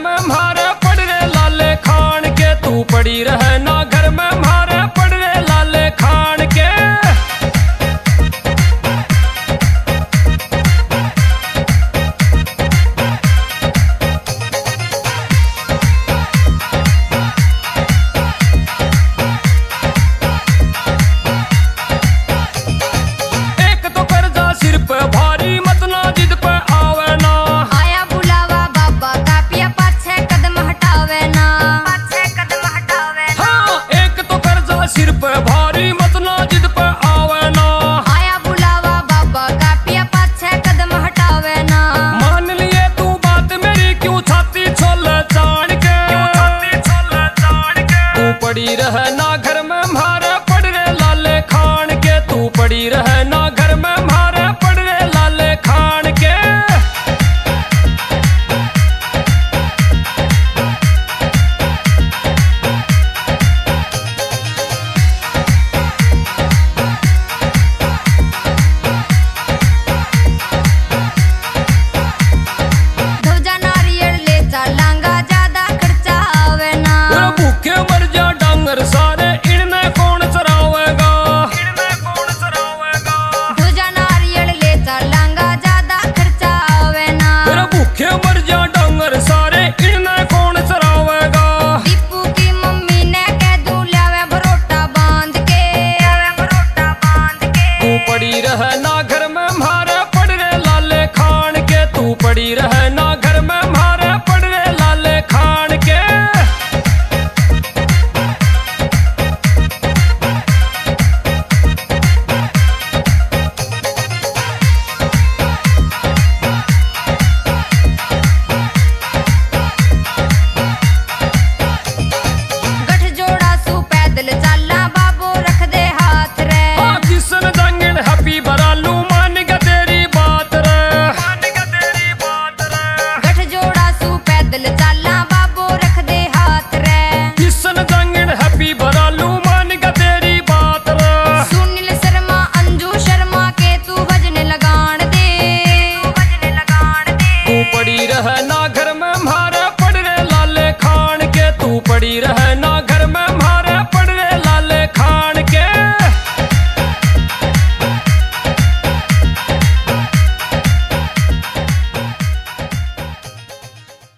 में म्हारे पड़ रे लाले खान के, तू पड़ी रहे ना घर में म्हारे पड़ रे लाले खान के। सिर पे भारी मत ना जिद पे आवे ना, आया बुलावा बाबा का पिया पाछे कदम हटावे ना, पाछे कदम हटावे ना। हाँ एक तो कर्जा सिर पे भारी मत ना जिद पे आवे ना, आया बुलावा बाबा का पिया पाछे कदम हटावे ना। मान लिए तू बात मेरी क्यों छाती छोले जान के, तू पड़ी रहे ना